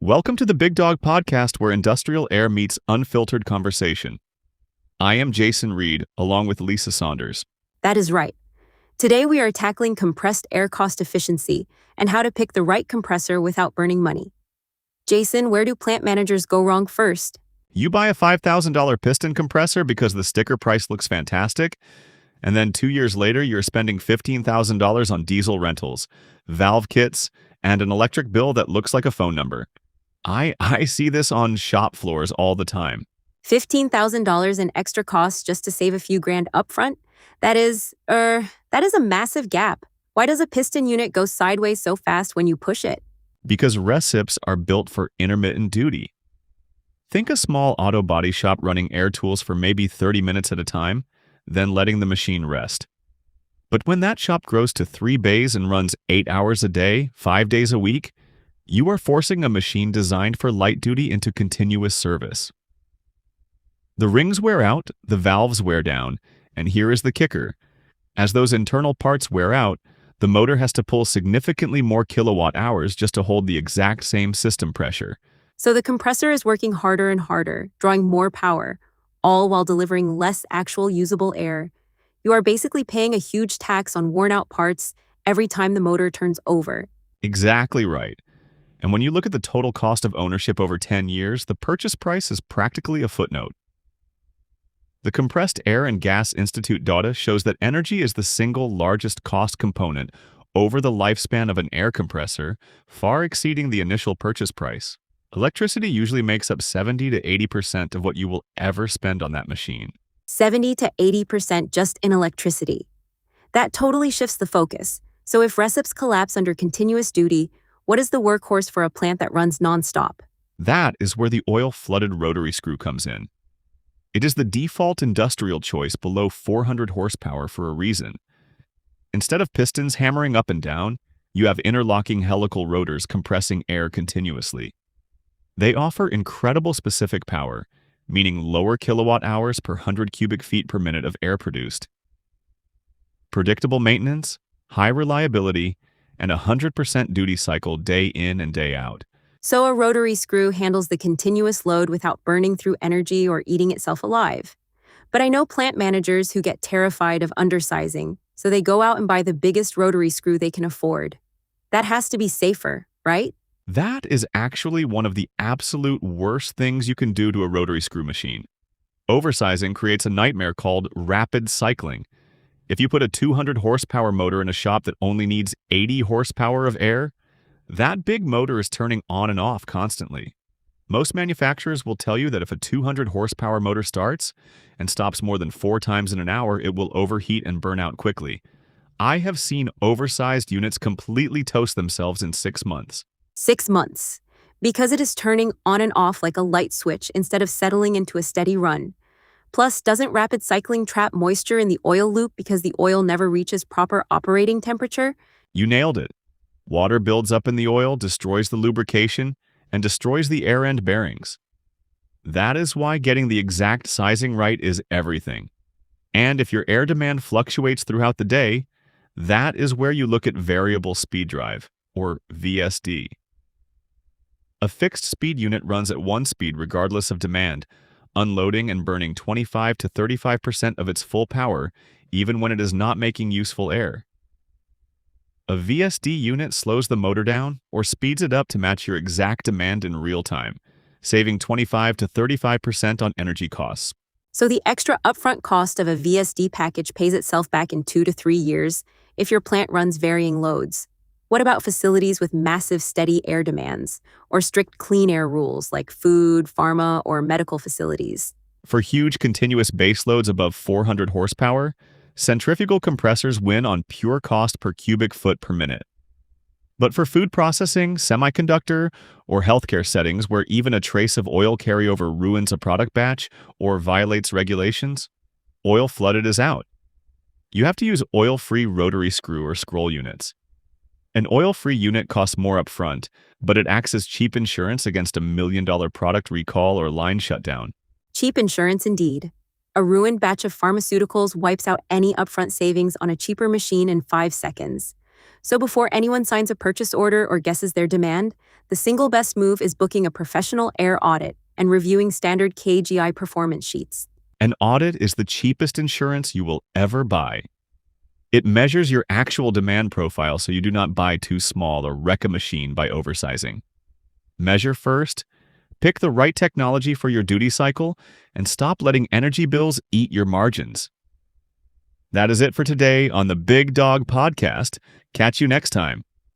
Welcome to the Big Dog Podcast, where industrial air meets unfiltered conversation. I am Jason Reed, along with Lisa Saunders. That is right. Today we are tackling compressed air cost efficiency and how to pick the right compressor without burning money. Jason, where do plant managers go wrong first? You buy a $5,000 piston compressor because the sticker price looks fantastic, and then 2 years later you're spending $15,000 on diesel rentals, valve kits, and an electric bill that looks like a phone number. I see this on shop floors all the time. $15,000 in extra costs just to save a few grand upfront? That is a massive gap. Why does a piston unit go sideways so fast when you push it? Because recips are built for intermittent duty. Think a small auto body shop running air tools for maybe 30 minutes at a time, then letting the machine rest. But when that shop grows to 3 bays and runs 8 hours a day, 5 days a week, you are forcing a machine designed for light duty into continuous service. The rings wear out, the valves wear down, and here is the kicker. As those internal parts wear out, the motor has to pull significantly more kilowatt hours just to hold the exact same system pressure. So the compressor is working harder and harder, drawing more power, all while delivering less actual usable air. You are basically paying a huge tax on worn-out parts every time the motor turns over. Exactly right. And when you look at the total cost of ownership over 10 years, the purchase price is practically a footnote. The Compressed Air and Gas Institute data shows that energy is the single largest cost component over the lifespan of an air compressor, far exceeding the initial purchase price. Electricity usually makes up 70 to 80% of what you will ever spend on that machine. 70 to 80% just in electricity. That totally shifts the focus. So if recips collapse under continuous duty, what is the workhorse for a plant that runs nonstop? That is where the oil-flooded rotary screw comes in. It is the default industrial choice below 400 horsepower for a reason. Instead of pistons hammering up and down, you have interlocking helical rotors compressing air continuously. They offer incredible specific power, meaning lower kilowatt hours per 100 cubic feet per minute of air produced. Predictable maintenance, high reliability, and 100% duty cycle day in and day out. So a rotary screw handles the continuous load without burning through energy or eating itself alive. But I know plant managers who get terrified of undersizing, so they go out and buy the biggest rotary screw they can afford. That has to be safer, right? That is actually one of the absolute worst things you can do to a rotary screw machine. Oversizing creates a nightmare called rapid cycling. If you put a 200 horsepower motor in a shop that only needs 80 horsepower of air, that big motor is turning on and off constantly. Most manufacturers will tell you that if a 200 horsepower motor starts and stops more than 4 times in an hour, it will overheat and burn out quickly. I have seen oversized units completely toast themselves in 6 months. 6 months. Because it is turning on and off like a light switch instead of settling into a steady run. Plus, doesn't rapid cycling trap moisture in the oil loop because the oil never reaches proper operating temperature? You nailed it. Water builds up in the oil, destroys the lubrication, and destroys the air end bearings. That is why getting the exact sizing right is everything. And if your air demand fluctuates throughout the day, that is where you look at variable speed drive, or VSD. A fixed speed unit runs at one speed regardless of demand, unloading and burning 25 to 35% of its full power, even when it is not making useful air. A VSD unit slows the motor down or speeds it up to match your exact demand in real time, saving 25 to 35% on energy costs. So the extra upfront cost of a VSD package pays itself back in 2 to 3 years if your plant runs varying loads. What about facilities with massive steady air demands or strict clean air rules like food, pharma, or medical facilities? For huge continuous base loads above 400 horsepower, centrifugal compressors win on pure cost per cubic foot per minute. But for food processing, semiconductor, or healthcare settings where even a trace of oil carryover ruins a product batch or violates regulations, oil flooded is out. You have to use oil-free rotary screw or scroll units. An oil-free unit costs more upfront, but it acts as cheap insurance against a $1 million product recall or line shutdown. Cheap insurance indeed. A ruined batch of pharmaceuticals wipes out any upfront savings on a cheaper machine in 5 seconds. So before anyone signs a purchase order or guesses their demand, the single best move is booking a professional air audit and reviewing standard KGI performance sheets. An audit is the cheapest insurance you will ever buy. It measures your actual demand profile so you do not buy too small or wreck a machine by oversizing. Measure first, pick the right technology for your duty cycle, and stop letting energy bills eat your margins. That is it for today on the Big Dog Podcast. Catch you next time.